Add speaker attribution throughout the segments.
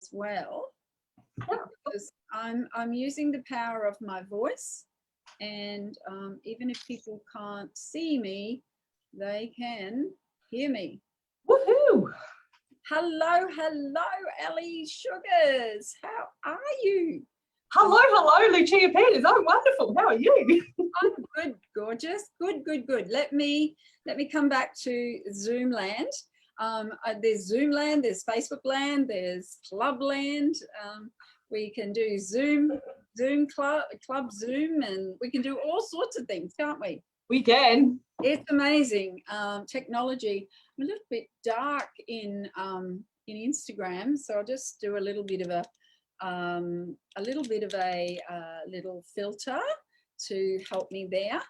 Speaker 1: as well, because I'm using the power of my voice, and even if people can't see me, they can hear me.
Speaker 2: Woohoo!
Speaker 1: Hello, Ellie Sugars. How are you?
Speaker 2: Hello, Lucia Peters. I'm wonderful. How are you?
Speaker 1: I'm good, gorgeous. Good. Let me come back to Zoom land. There's Zoom land, there's Facebook land, there's Club land. We can do Zoom Club Zoom, and we can do all sorts of things, can't we?
Speaker 2: We can.
Speaker 1: It's amazing, technology. I'm a little bit dark in Instagram, so I'll just do a little bit of a little filter to help me there.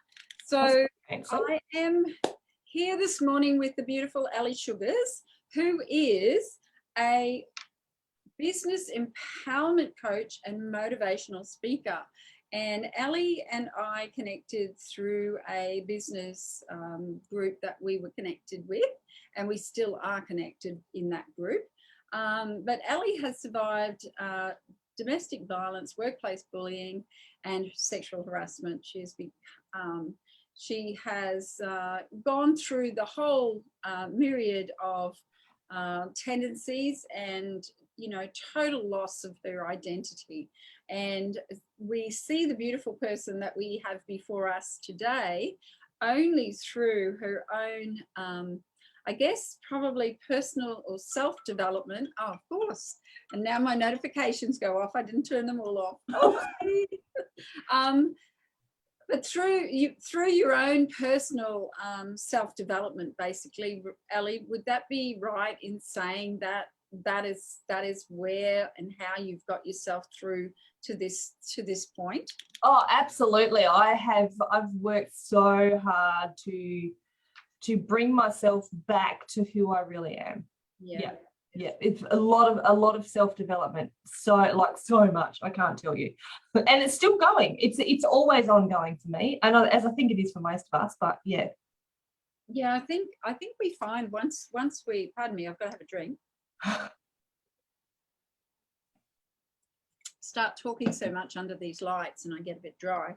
Speaker 1: So I am here this morning with the beautiful Ellie Sugars, who is a business empowerment coach and motivational speaker. And Ellie and I connected through a business group that we were connected with, and we still are connected in that group. But Ellie has survived domestic violence, workplace bullying, and sexual harassment. She has gone through the whole myriad of tendencies and, total loss of her identity. And we see the beautiful person that we have before us today only through her own, I guess, probably personal or self-development. Oh, of course. And now my notifications go off. I didn't turn them all off. But through your own personal self-development, basically, Ellie, would that be right in saying that that is where and how you've got yourself through to this point?
Speaker 2: Oh, absolutely. I've worked so hard to bring myself back to who I really am. Yeah. It's a lot of self-development, so much, I can't tell you. And it's still going. It's always ongoing for me, and as I think it is for most of us. But yeah,
Speaker 1: I think we find once we, pardon me, I've got to have a drink, start talking so much under these lights and I get a bit dry.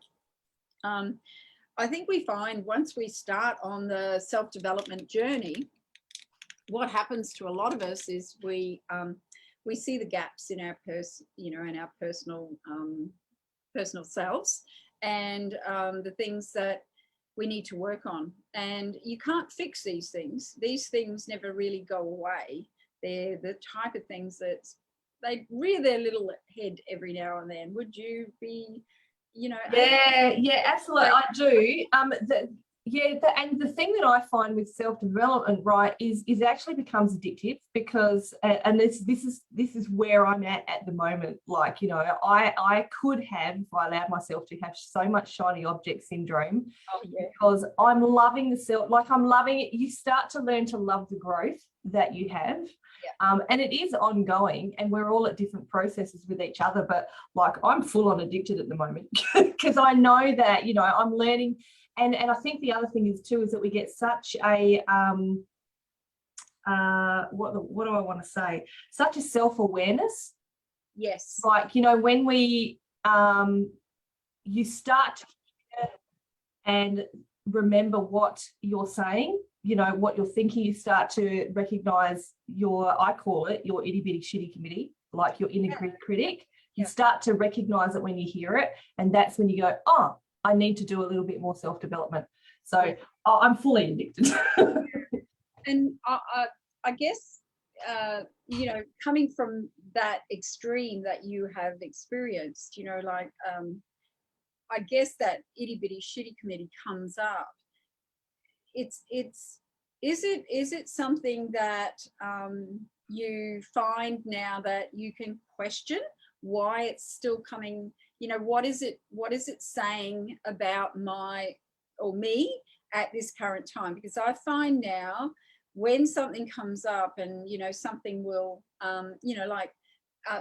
Speaker 1: I think we find once we start on the self-development journey, what happens to a lot of us is we see the gaps in our personal selves, and the things that we need to work on. And you can't fix these things. These things never really go away. They're the type of things that they rear their little head every now and then. Would you be,
Speaker 2: Yeah, absolutely, I do. And the thing that I find with self-development, right, is actually becomes addictive, because and this is where I'm at the moment. I could have, if I allowed myself to, have so much shiny object syndrome.
Speaker 1: Oh, yeah.
Speaker 2: Because I'm loving the self, I'm loving it. You start to learn to love the growth that you have. Yeah. And it is ongoing, and we're all at different processes with each other, but I'm full on addicted at the moment because I know that, I'm learning. And I think the other thing is too, is that we get such a, what do I want to say? Such a self-awareness.
Speaker 1: Yes.
Speaker 2: When we, you start to hear and remember what you're saying, what you're thinking, you start to recognize I call it your itty bitty shitty committee, your inner critic. You start to recognize it when you hear it. And that's when you go, oh, I need to do a little bit more self-development. So I'm fully addicted.
Speaker 1: And I guess, coming from that extreme that you have experienced, I guess that itty bitty shitty committee comes up. Is it something that you find now that you can question why it's still coming? What is it saying about me at this current time? Because I find now when something comes up and, something will,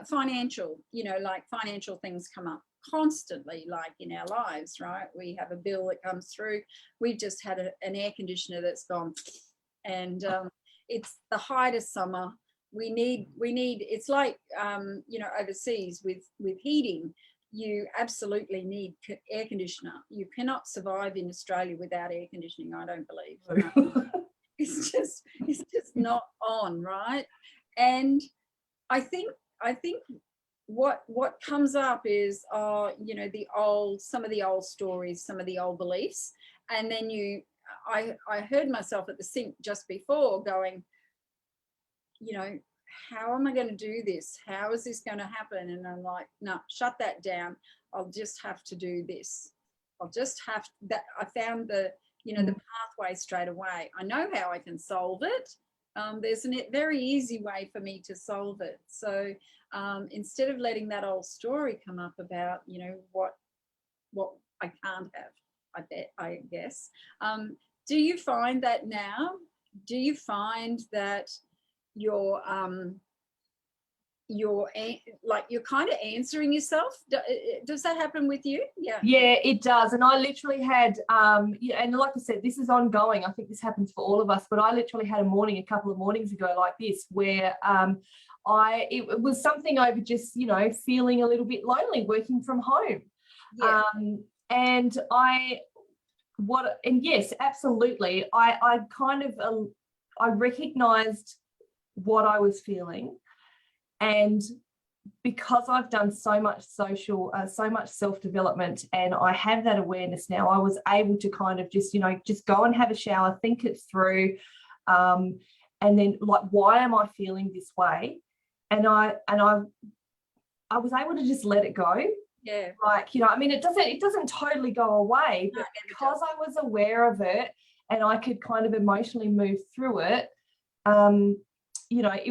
Speaker 1: financial things come up constantly, in our lives, right? We have a bill that comes through. We've just had an air conditioner that's gone, and it's the height of summer. it's like overseas with heating, you absolutely need air conditioner. You cannot survive in Australia without air conditioning, I don't believe. It's just not on, right? And I think what comes up is some of the old stories, some of the old beliefs, and then I heard myself at the sink just before going, how am I going to do this? How is this going to happen? And I'm like, no, shut that down. I'll just have to do this. I'll just have that. I found the pathway straight away. I know how I can solve it. There's a very easy way for me to solve it. So instead of letting that old story come up about, what I can't have, I guess. Do you find that now? Do you find that you're kind of answering yourself? Does that happen with you?
Speaker 2: Yeah, it does. And I literally had and like I said, this is ongoing. I think this happens for all of us, but I literally had a couple of mornings ago like this, where it was something over just feeling a little bit lonely working from home. And yes, absolutely, I kind of I recognized what I was feeling, and because I've done so much self-development, and I have that awareness now, I was able to kind of just go and have a shower, think it through, and then like, why am I feeling this way? And I was able to just let it go.
Speaker 1: Yeah.
Speaker 2: Like, I mean, it doesn't totally go away, but because I was aware of it and I could kind of emotionally move through it, I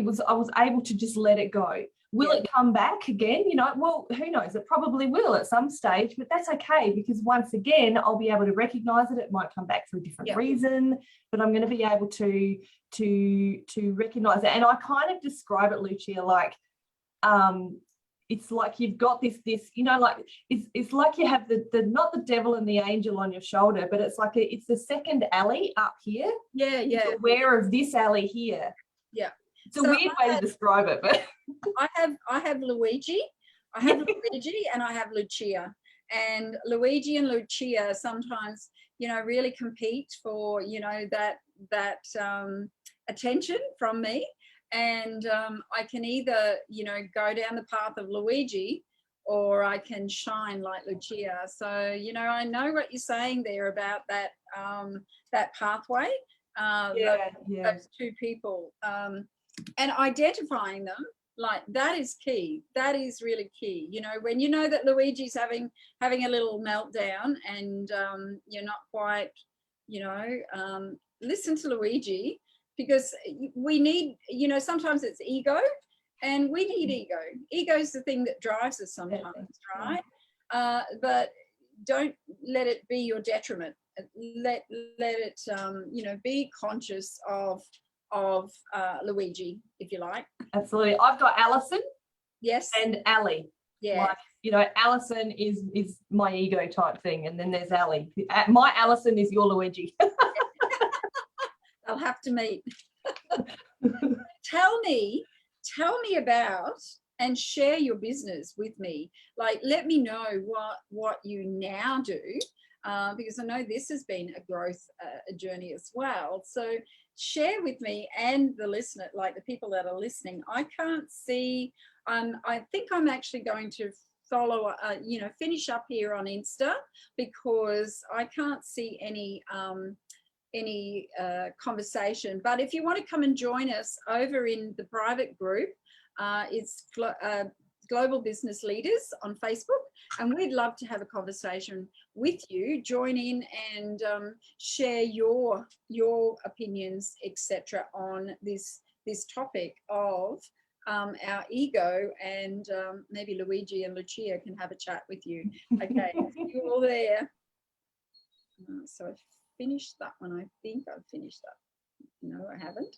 Speaker 2: was able to just let it go. Will it come back again? Well, who knows? It probably will at some stage, but that's okay, because once again, I'll be able to recognize it. It might come back for a different reason, but I'm going to be able to recognize it. And I kind of describe it, Lucia, like, it's like you've got this, like it's like you have the not the devil and the angel on your shoulder, but it's like it's the second alley up here.
Speaker 1: Yeah.
Speaker 2: You're aware of this alley here.
Speaker 1: Yeah.
Speaker 2: It's a weird way to describe it, but
Speaker 1: I have Luigi. I have Luigi and I have Lucia. And Luigi and Lucia sometimes, really compete for, that attention from me. And I can either, go down the path of Luigi, or I can shine like Lucia. So, I know what you're saying there about that that pathway, those two people, and identifying them, like, that is key. That is really key. When you know that Luigi's having a little meltdown, and you're not quite, listen to Luigi. Because we need, sometimes it's ego, and we need ego. Ego is the thing that drives us sometimes, right? But don't let it be your detriment. Let it, be conscious of Luigi, if you like.
Speaker 2: Absolutely. I've got Alison.
Speaker 1: Yes.
Speaker 2: And Ali.
Speaker 1: Yeah.
Speaker 2: Like, Alison is my ego type thing, and then there's Ali. My Alison is your Luigi.
Speaker 1: I'll have to meet. Tell me about and share your business with me. Like, let me know what you now do, because I know this has been a growth journey as well. So share with me and the listener, like the people that are listening. I can't see. I think I'm actually going to follow, finish up here on Insta, because I can't see any conversation. But if you want to come and join us over in the private group, it's Global Business Leaders on Facebook, and we'd love to have a conversation with you. Join in and share your opinions, etc., on this topic of our ego, and maybe Luigi and Lucia can have a chat with you. Okay, you're all there. So I've finished that one. I think I've finished that. No, I haven't.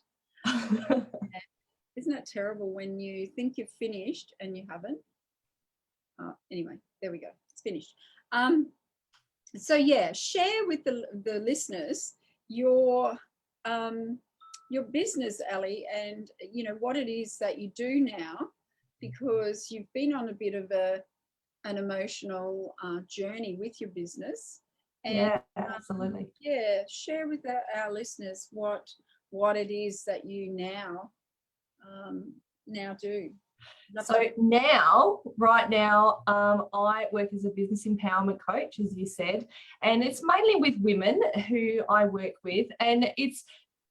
Speaker 1: Isn't that terrible when you think you've finished and you haven't? Anyway, there we go. It's finished. So yeah, share with the listeners your your business, Ali, and what it is that you do now, because you've been on a bit of an emotional journey with your business. And
Speaker 2: Yeah, absolutely.
Speaker 1: share with our listeners what it is that you now do.
Speaker 2: So right now, I work as a business empowerment coach, as you said, and it's mainly with women who I work with. And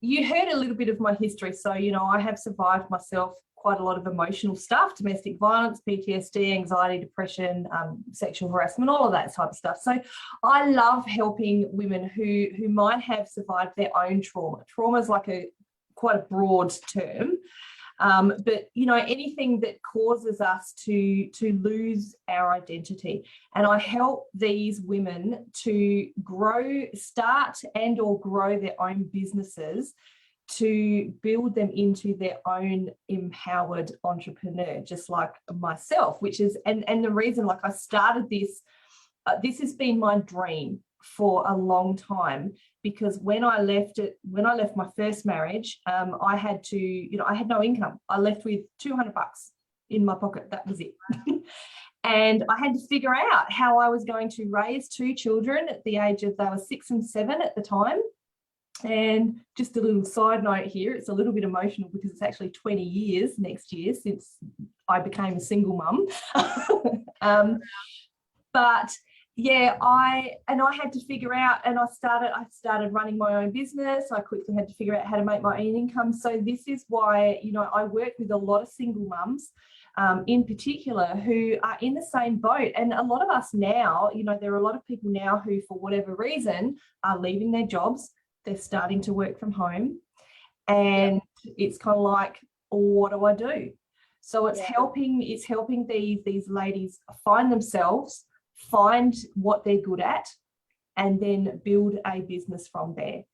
Speaker 2: you heard a little bit of my history. So, I have survived myself quite a lot of emotional stuff, domestic violence, PTSD, anxiety, depression, sexual harassment, all of that type of stuff. So I love helping women who might have survived their own trauma. Trauma is like quite a broad term. But anything that causes us to lose our identity, and I help these women to start and or grow their own businesses, to build them into their own empowered entrepreneur, just like myself, which is and the reason, like, I started this has been my dream for a long time, because when I left my first marriage, I had no income. I left with $200 in my pocket. That was it. And I had to figure out how I was going to raise two children at the age of, they were 6 and 7 at the time. And just a little side note here, it's a little bit emotional because it's actually 20 years next year since I became a single mum. But yeah, I had to figure out, and I started running my own business. I quickly had to figure out how to make my own income. So this is why, I work with a lot of single mums, in particular, who are in the same boat. And a lot of us now, there are a lot of people now who, for whatever reason, are leaving their jobs. They're starting to work from home, and it's kind of like, what do I do? So it's helping these ladies find themselves, find what they're good at, and then build a business from there.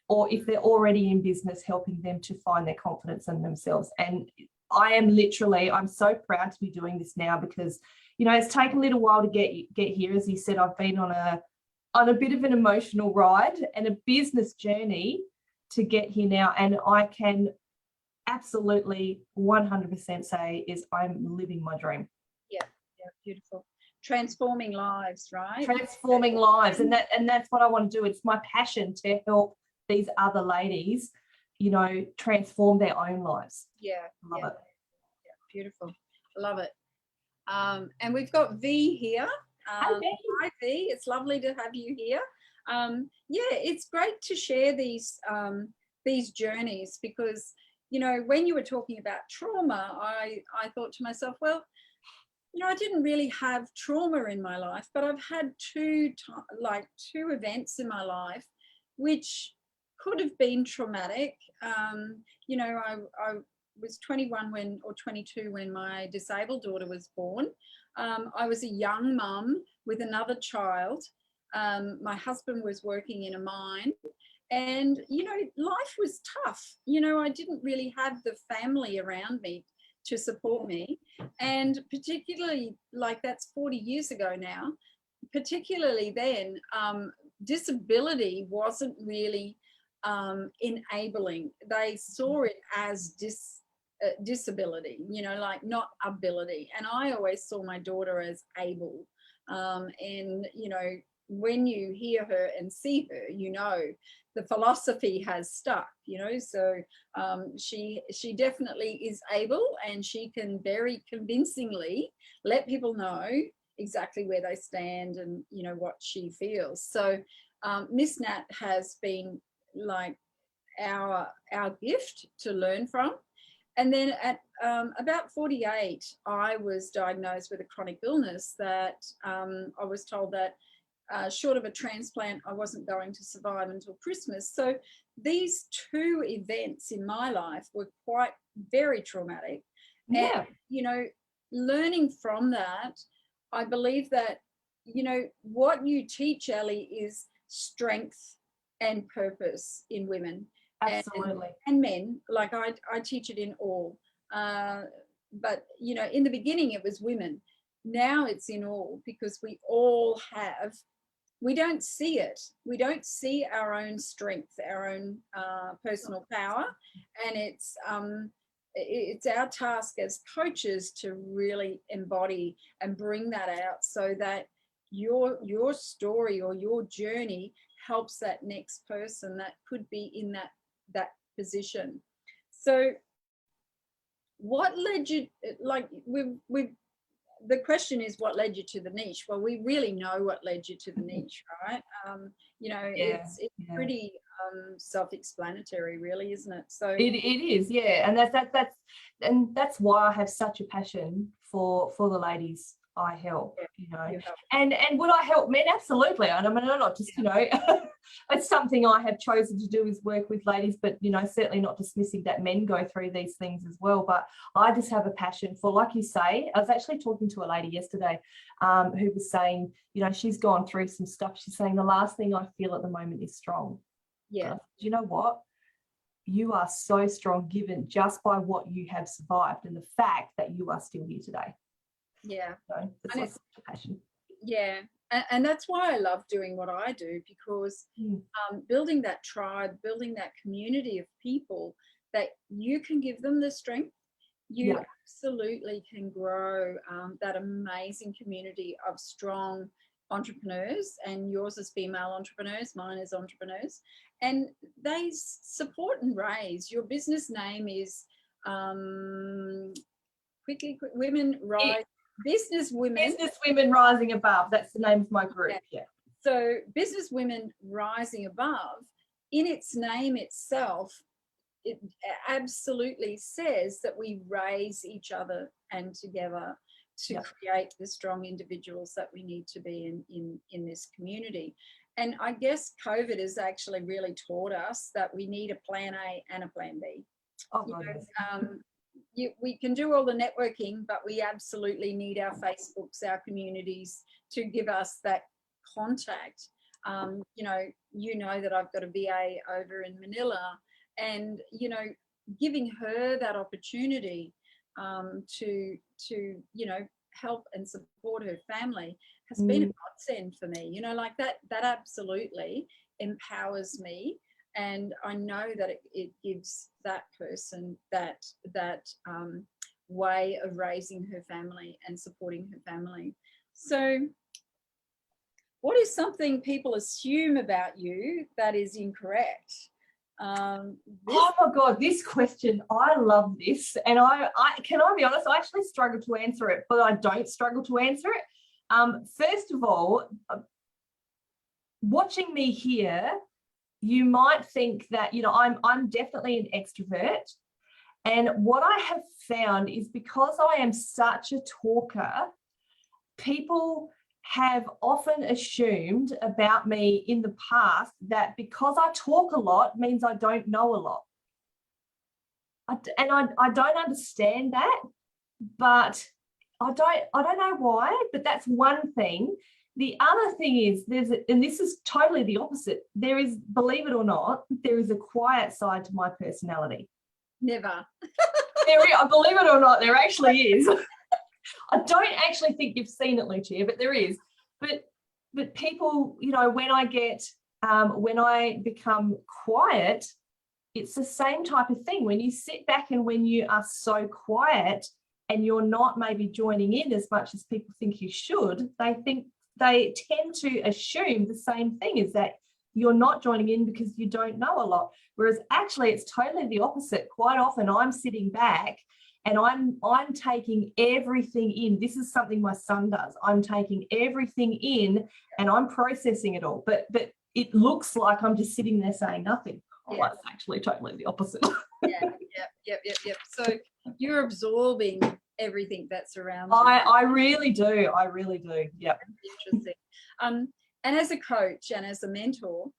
Speaker 2: Or if they're already in business, helping them to find their confidence in themselves. And I'm so proud to be doing this now, because, it's taken a little while to get here. As you said, I've been on a bit of an emotional ride and a business journey to get here now. And I can absolutely 100% say I'm living my dream.
Speaker 1: Yeah, beautiful. Transforming lives, right?
Speaker 2: Transforming lives. And that's what I want to do. It's my passion to help these other ladies, transform their own lives. Love it.
Speaker 1: Yeah, beautiful. Love it. And we've got V here. Hi, V. It's lovely to have you here. It's great to share these journeys, because, when you were talking about trauma, I thought to myself, well, I didn't really have trauma in my life, but I've had two events in my life which could have been traumatic. I was 21 or 22 when my disabled daughter was born. I was a young mum with another child. My husband was working in a mine, and, life was tough. I didn't really have the family around me to support me. And particularly, that's 40 years ago now, particularly then, disability wasn't really enabling. They saw it as disability, not ability. And I always saw my daughter as able. And, when you hear her and see her, the philosophy has stuck, so she definitely is able, and she can very convincingly let people know exactly where they stand and, what she feels. So Miss Nat has been like our gift to learn from. And then at about 48, I was diagnosed with a chronic illness that I was told that short of a transplant, I wasn't going to survive until Christmas. So these two events in my life were very traumatic.
Speaker 2: Yeah.
Speaker 1: And, learning from that, I believe that, what you teach, Ellie, is strength and purpose in women.
Speaker 2: Absolutely.
Speaker 1: And men. Like I teach it in all. But, in the beginning, it was women. Now it's in all, because we all have we don't see it. We don't see our own strength, our own personal power, and it's our task as coaches to really embody and bring that out, so that your story or your journey helps that next person that could be in that position. So what led you, like we've the question is, what led you to the niche? Well, we really know what led you to the niche, right? It's pretty self-explanatory, really, isn't it? So
Speaker 2: it is, yeah. And that's why I have such a passion for the ladies I help, and would I help men? Absolutely. I mean, I'm not just, it's something I have chosen to do, is work with ladies, but, certainly not dismissing that men go through these things as well. But I just have a passion for, like you say, I was actually talking to a lady yesterday who was saying, she's gone through some stuff. She's saying, the last thing I feel at the moment is strong.
Speaker 1: Yeah.
Speaker 2: You know what? You are so strong, given just by what you have survived and the fact that you are still here today.
Speaker 1: Yeah.
Speaker 2: So it's a passion.
Speaker 1: Yeah. And that's why I love doing what I do, because building that tribe, building that community of people that you can give them the strength, you absolutely can grow that amazing community of strong entrepreneurs, and yours is female entrepreneurs, mine is entrepreneurs, and they support and raise. Your business name is Women Rise. Business Women
Speaker 2: Rising Above. That's the name of my group. Yeah.
Speaker 1: So Business Women Rising Above, in its name itself, it absolutely says that we raise each other and together to create the strong individuals that we need to be in this community. And I guess COVID has actually really taught us that we need a plan A and a plan B. We can do all the networking, but we absolutely need our Facebooks, our communities, to give us that contact. You know that I've got a VA over in Manila, and giving her that opportunity to help and support her family has been a godsend for me. Like that absolutely empowers me. And I know that it gives that person that way of raising her family and supporting her family. So what is something people assume about you that is incorrect?
Speaker 2: Oh my God, this question, I love this. And I can I be honest, I actually struggle to answer it, but I don't struggle to answer it. First of all, watching me here, you might think that, I'm definitely an extrovert. And what I have found is, because I am such a talker, people have often assumed about me in the past that because I talk a lot means I don't know a lot. I don't understand that, but I don't know why, but that's one thing. The other thing is, and this is totally the opposite, there is, believe it or not, there is a quiet side to my personality.
Speaker 1: Never.
Speaker 2: Believe it or not, there actually is. I don't actually think you've seen it, Lucia, but there is. But people, when I become quiet, it's the same type of thing. When you sit back and when you are so quiet and you're not maybe joining in as much as people think you should, they tend to assume the same thing, is that you're not joining in because you don't know a lot. Whereas actually it's totally the opposite. Quite often I'm sitting back and I'm taking everything in. This is something my son does. I'm taking everything in and I'm processing it all. But it looks like I'm just sitting there saying nothing. Oh, that's actually totally the opposite.
Speaker 1: Yep. So you're absorbing everything that's around you.
Speaker 2: I really do. Yep.
Speaker 1: Interesting. And as a coach and as a mentor,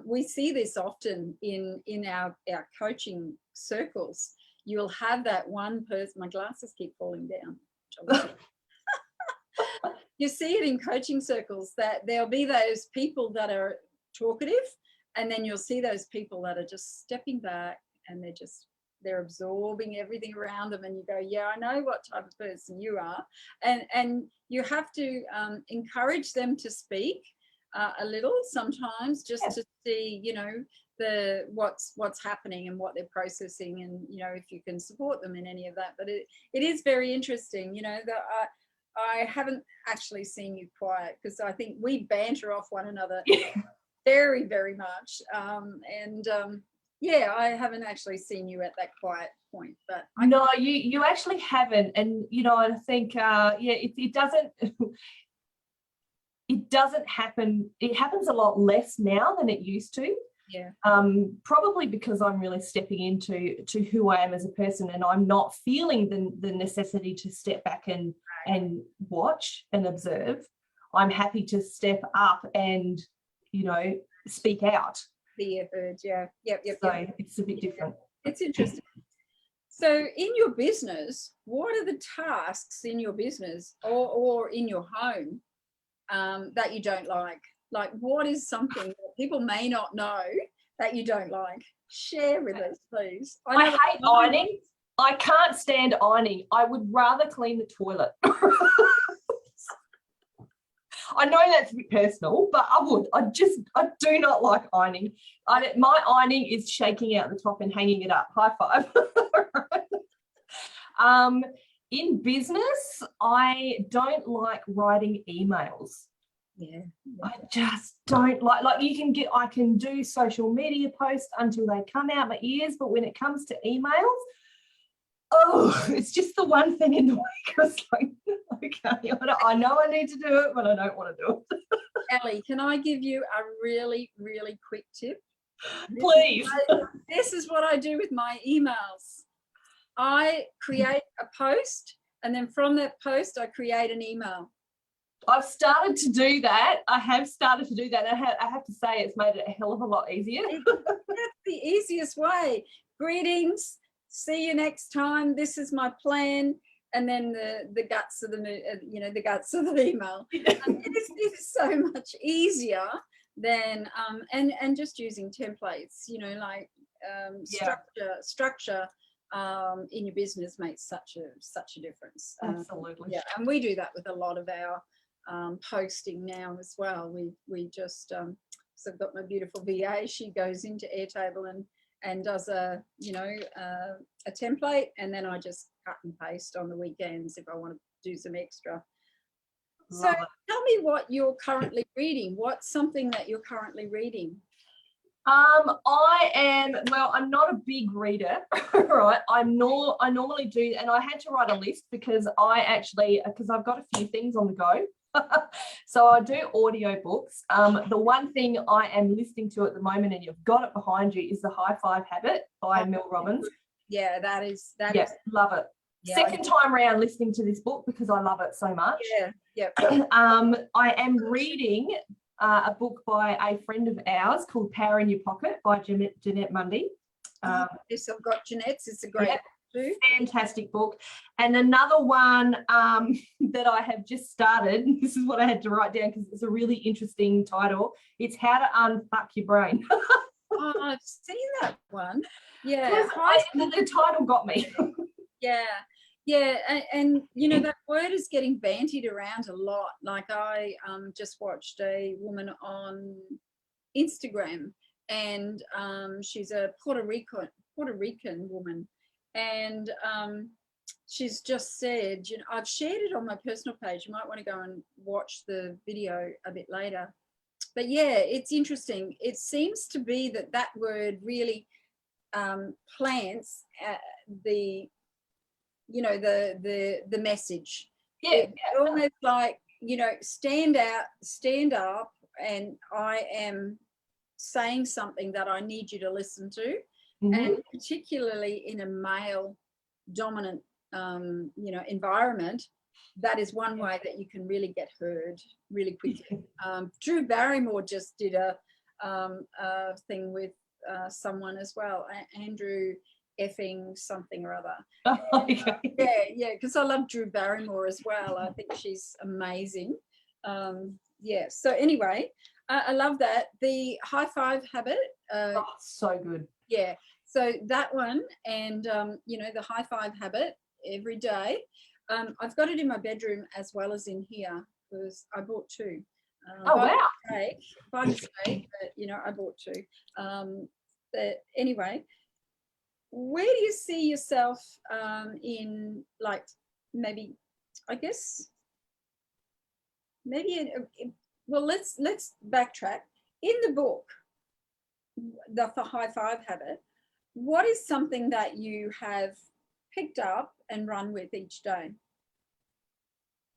Speaker 1: we see this often in our coaching circles. You'll have that one person, my glasses keep falling down. You see it in coaching circles, that there'll be those people that are talkative, and then you'll see those people that are just stepping back and they're absorbing everything around them, and you go, yeah, I know what type of person you are. And you have to encourage them to speak, a little sometimes, just
Speaker 2: Yeah.
Speaker 1: to see, what's happening and what they're processing, and if you can support them in any of that. But it is very interesting, that I haven't actually seen you quiet, because I think we banter off one another very, very much. Yeah, I haven't actually seen you at that quiet point, but
Speaker 2: No, you actually haven't. And I think it doesn't it doesn't happen. It happens a lot less now than it used to.
Speaker 1: Yeah.
Speaker 2: Probably because I'm really stepping into who I am as a person, and I'm not feeling the necessity to step back and watch and observe. I'm happy to step up and speak out.
Speaker 1: Be heard. Yeah. Yep.
Speaker 2: So it's a bit different.
Speaker 1: It's interesting. So in your business, what are the tasks in your business or in your home that you don't like? Like, what is something that people may not know that you don't like? Share with us, please.
Speaker 2: I hate ironing. I can't stand ironing. I would rather clean the toilet. I know that's a bit personal, but I would. I do not like ironing. My ironing is shaking out the top and hanging it up. High five. In business, I don't like writing emails.
Speaker 1: Yeah.
Speaker 2: I just don't like I can do social media posts until they come out my ears, but when it comes to emails, it's just the one thing in the week. I was like, okay, I know I need to do it, but I don't want to do it.
Speaker 1: Ellie, can I give you a really, really quick tip?
Speaker 2: Please.
Speaker 1: This is what I do with my emails. I create a post, and then from that post, I create an email.
Speaker 2: I've started to do that. I have started to do that. I have to say it's made it a hell of a lot easier.
Speaker 1: That's the easiest way. Greetings. See you next time. This is my plan. And then the guts of the guts of the email. It is so much easier than and just using templates. Structure in your business makes such a difference.
Speaker 2: Absolutely.
Speaker 1: Yeah, and we do that with a lot of our posting now as well. We just so I've got my beautiful VA. She goes into Airtable and does a template, and then I just cut and paste on the weekends if I want to do some extra. So tell me what you're currently reading. What's something that you're currently reading?
Speaker 2: I'm not a big reader, right? I normally do, and I had to write a list because I've got a few things on the go. So I do audiobooks. The one thing I am listening to at the moment, and you've got it behind you, is The High Five Habit by Mel Robbins.
Speaker 1: Yeah, that is.
Speaker 2: Love it. Yeah, second time around listening to this book because I love it so much.
Speaker 1: Yeah.
Speaker 2: I am reading a book by a friend of ours called Power in Your Pocket by Jeanette Mundy.
Speaker 1: Yes, I've got Jeanette's. It's a great book too.
Speaker 2: Fantastic book. And another one that I have just started, this is what I had to write down because it's a really interesting title. It's How to Unfuck Your Brain.
Speaker 1: Oh, I've seen that one. Yeah.
Speaker 2: The title got me.
Speaker 1: Yeah, and that word is getting bantied around a lot. Like I just watched a woman on Instagram, and she's a Puerto Rican woman, and she's just said, I've shared it on my personal page. You might want to go and watch the video a bit later. But yeah, it's interesting. It seems to be that word really plants the message. It's almost like, stand up, and I am saying something that I need you to listen to. Mm-hmm. And particularly in a male dominant environment, that is one way that you can really get heard really quickly. Drew Barrymore just did a thing with someone as well, Andrew effing something or other. Okay. Yeah, because I love Drew Barrymore as well. I think she's amazing. So anyway, I love that. The High Five Habit.
Speaker 2: So good.
Speaker 1: Yeah, so that one, and the High Five Habit every day. I've got it in my bedroom as well as in here because I bought two.
Speaker 2: Oh, wow.
Speaker 1: By mistake, but, you know, I bought two. But anyway, where do you see yourself in, like, maybe, I guess, maybe, well, let's backtrack. In the book, the high five habit, what is something that you have picked up and run with each day?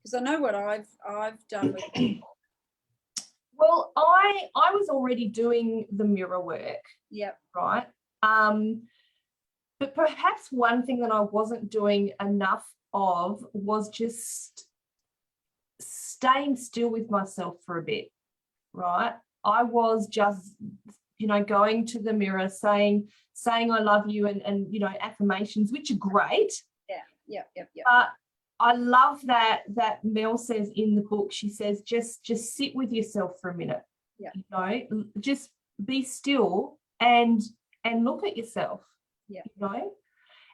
Speaker 1: Because I know what I've done with it.
Speaker 2: Well, I was already doing the mirror work.
Speaker 1: Yep.
Speaker 2: Right. But perhaps one thing that I wasn't doing enough of was just staying still with myself for a bit. Right. I was just, you know, going to the mirror, saying I love you, and you know, affirmations, which are great.
Speaker 1: Yeah.
Speaker 2: But I love that Mel says in the book, she says, just sit with yourself for a minute.
Speaker 1: Yeah.
Speaker 2: You know, just be still and look at yourself.
Speaker 1: Yeah.
Speaker 2: You know,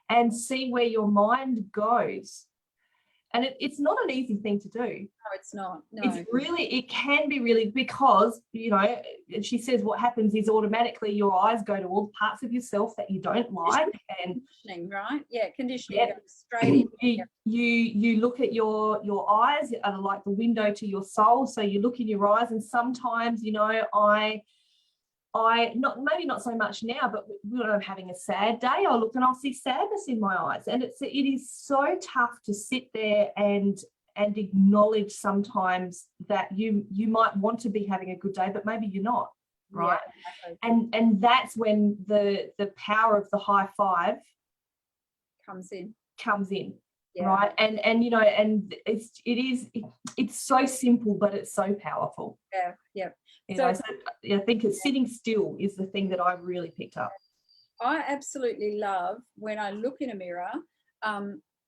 Speaker 2: and see where your mind goes. And it's not an easy thing to do.
Speaker 1: No, it's not. No.
Speaker 2: It can be really, because, you know, she says what happens is automatically your eyes go to all the parts of yourself that you don't like. And
Speaker 1: conditioning, right? Yeah, conditioning goes straight in.
Speaker 2: You look at your eyes are like the window to your soul. So you look in your eyes, and sometimes, you know, I maybe not so much now, but when I'm having a sad day, I'll look and I'll see sadness in my eyes. And it is so tough to sit there and acknowledge sometimes that you might want to be having a good day, but maybe you're not, right?
Speaker 1: Yeah, exactly.
Speaker 2: And that's when the power of the high five
Speaker 1: comes in.
Speaker 2: Yeah. Right. And you know, and it's so simple, but it's so powerful.
Speaker 1: Yeah.
Speaker 2: So I think it's sitting still is the thing that I really picked up.
Speaker 1: I absolutely love when I look in a mirror,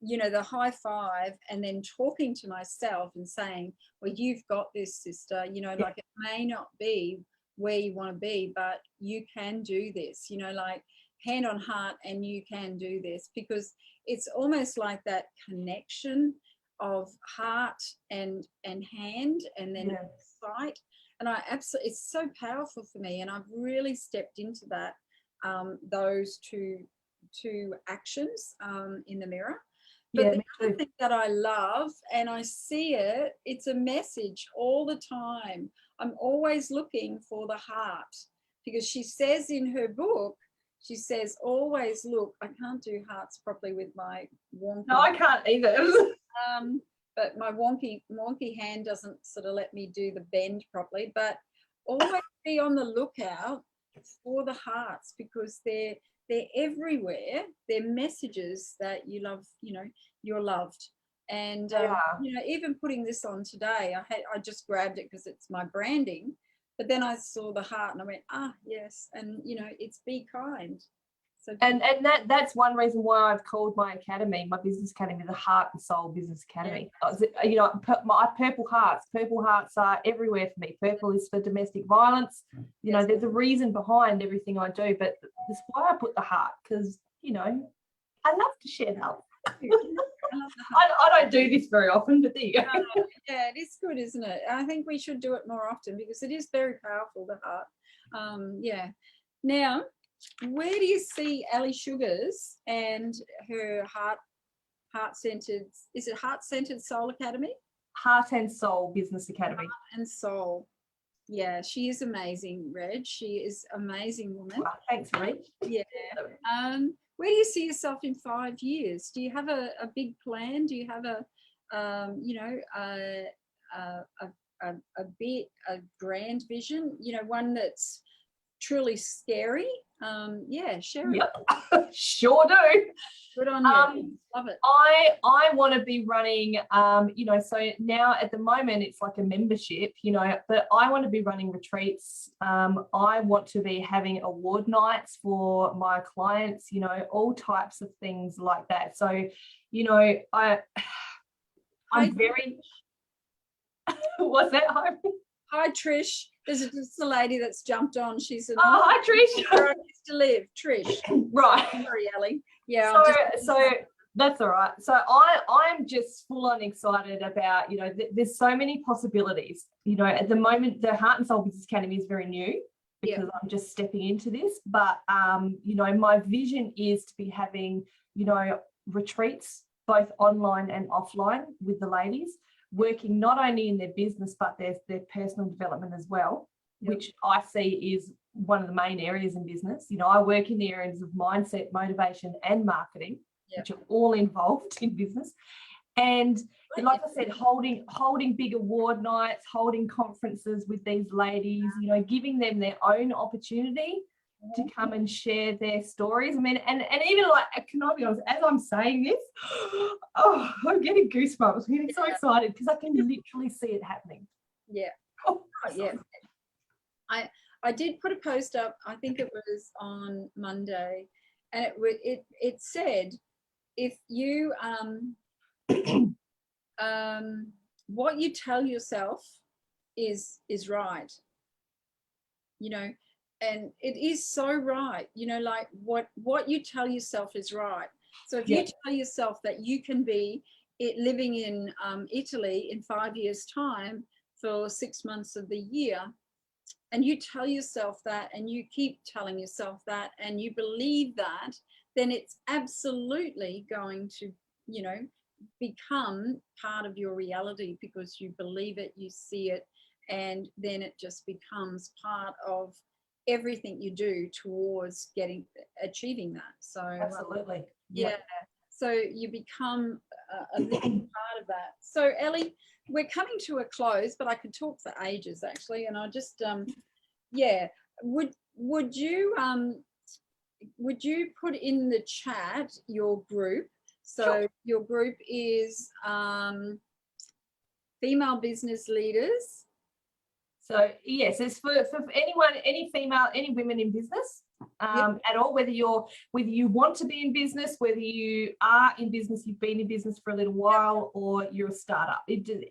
Speaker 1: you know, the high five, and then talking to myself and saying, well, you've got this, sister, you know, like, it may not be where you want to be, but you can do this, you know, like, hand on heart, and you can do this, because it's almost like that connection of heart and hand, and then sight. And I absolutely, it's so powerful for me, and I've really stepped into that, those two actions in the mirror. But the other thing that I love, and I see it, it's a message all the time. I'm always looking for the heart, because she says in her book, she says, always look. I can't do hearts properly with my wonky.
Speaker 2: No, I can't either.
Speaker 1: But my wonky hand doesn't sort of let me do the bend properly. But always be on the lookout for the hearts, because they're everywhere. They're messages that you love, you know, you're loved. And you know, even putting this on today, I just grabbed it because it's my branding. But then I saw the heart and I went, yes. And, you know, it's be kind. So
Speaker 2: and that's one reason why I've called my academy, my business academy, the Heart and Soul Business Academy. Yeah. You know, my purple hearts are everywhere for me. Purple is for domestic violence. You know, there's a reason behind everything I do, but that's why I put the heart, because, you know, I love to share love. I don't do this very often, but there you go.
Speaker 1: Yeah, it is good, isn't it? I think we should do it more often, because it is very powerful, the heart. Yeah. Now, where do you see Ali Sugars and her heart-centered, is it Heart-Centered Soul Academy?
Speaker 2: Heart and Soul Business Academy.
Speaker 1: Heart and Soul. Yeah, she is amazing, Reg. She is an amazing woman.
Speaker 2: Well, thanks, Reg.
Speaker 1: Yeah. Where do you see yourself in 5 years? Do you have a big plan? Do you have you know, a grand vision? You know, one that's truly scary? Yeah, share it.
Speaker 2: Yep. Sure do.
Speaker 1: Good on you. Love it.
Speaker 2: I want to be running, you know, so now at the moment it's like a membership, you know, but I want to be running retreats. I want to be having award nights for my clients, you know, all types of things like that. So, you know, I'm very, what's that?
Speaker 1: Hi, Trish. There's just a lady that's jumped on. She's
Speaker 2: hi, Trish.
Speaker 1: Where I used to live, Trish.
Speaker 2: Right.
Speaker 1: Sorry, Ellie. Yeah.
Speaker 2: So That's all right. So I'm just full on excited about, there's so many possibilities. At the moment, the Heart and Soul Business Academy is very new because I'm just stepping into this. But, my vision is to be having, retreats, both online and offline with the ladies, working not only in their business, but their personal development as well, which I see is one of the main areas in business. I work in the areas of mindset, motivation, and marketing, which are all involved in business. And like I said, holding big award nights, holding conferences with these ladies, giving them their own opportunity to come and share their stories. I mean, and even like, can I be honest, as I'm saying this, oh, I'm getting goosebumps. I'm getting so excited because I can literally see it happening.
Speaker 1: Yeah. Yeah. I did put a post up, I think it was on Monday, and it said, if you what you tell yourself is right, and it is so right, like what you tell yourself is right. So if you tell yourself that you can be living in Italy in 5 years' time for 6 months of the year, and you tell yourself that, and you keep telling yourself that, and you believe that, then it's absolutely going to, become part of your reality because you believe it, you see it, and then it just becomes part of everything you do towards achieving that. So
Speaker 2: absolutely.
Speaker 1: So you become a little part of that. So Ellie, we're coming to a close, but I could talk for ages actually, and I just would you put in the chat your group? So your group is female business leaders.
Speaker 2: So yes, it's for anyone, any female, any women in business at all, whether you want to be in business, whether you are in business, you've been in business for a little while, or you're a startup,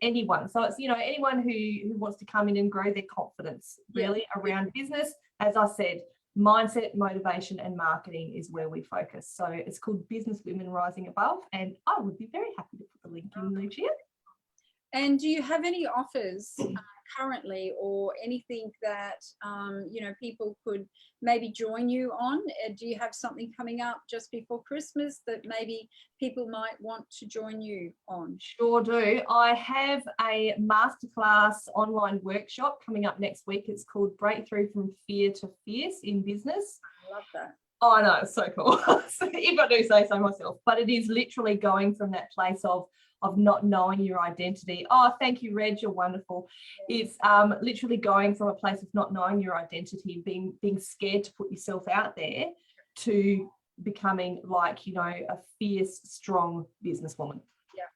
Speaker 2: anyone. So it's, anyone who wants to come in and grow their confidence really around business. As I said, mindset, motivation, and marketing is where we focus. So it's called Business Women Rising Above, and I would be very happy to put the link in, Lucia.
Speaker 1: And do you have any offers currently, or anything that people could maybe join you on? Do you have something coming up just before Christmas that maybe people might want to join you on?
Speaker 2: Sure do. I have a masterclass online workshop coming up next week. It's called Breakthrough from Fear to Fierce in Business.
Speaker 1: I love that.
Speaker 2: Oh, I know, it's so cool. If I do say so myself, but it is literally going from that place of not knowing your identity. Oh, thank you, Reg, you're wonderful. It's literally going from a place of not knowing your identity, being scared to put yourself out there, to becoming like, a fierce, strong businesswoman.
Speaker 1: Yeah.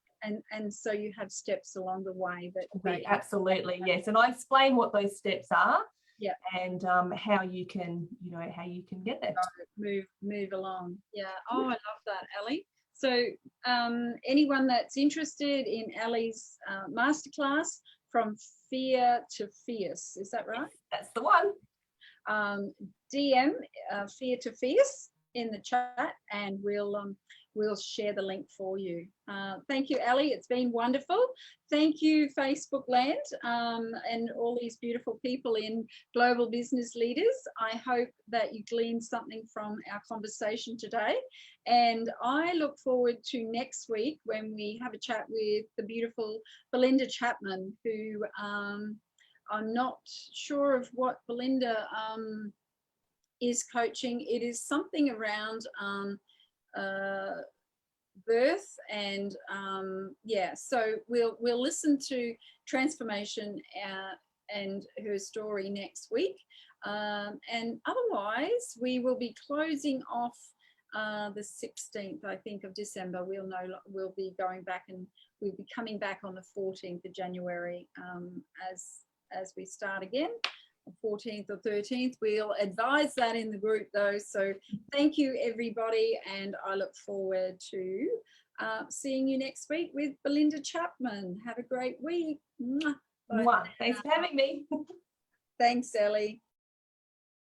Speaker 1: And so you have steps along the way that
Speaker 2: absolutely, yes. And I explain what those steps are.
Speaker 1: Yeah.
Speaker 2: And how you can get there.
Speaker 1: Move along. Yeah. Oh, I love that, Ellie. So anyone that's interested in Ellie's masterclass, From Fear to Fierce, is that right?
Speaker 2: That's the one.
Speaker 1: DM Fear to Fierce in the chat, and we'll share the link for you. Thank you, Ellie. It's been wonderful. Thank you, Facebook Land, and all these beautiful people in Global Business Leaders. I hope that you gleaned something from our conversation today. And I look forward to next week when we have a chat with the beautiful Belinda Chapman, who I'm not sure of what Belinda is coaching. It is something around birth, and so we'll listen to transformation and her story next week, and otherwise we will be closing off the 16th, I think, of December. We'll be going back, and we'll be coming back on the 14th of January as we start again. 14th or 13th. We'll advise that in the group though. So thank you, everybody, and I look forward to seeing you next week with Belinda Chapman. Have a great week.
Speaker 2: Mwah. Thanks for having me.
Speaker 1: Thanks, Ellie.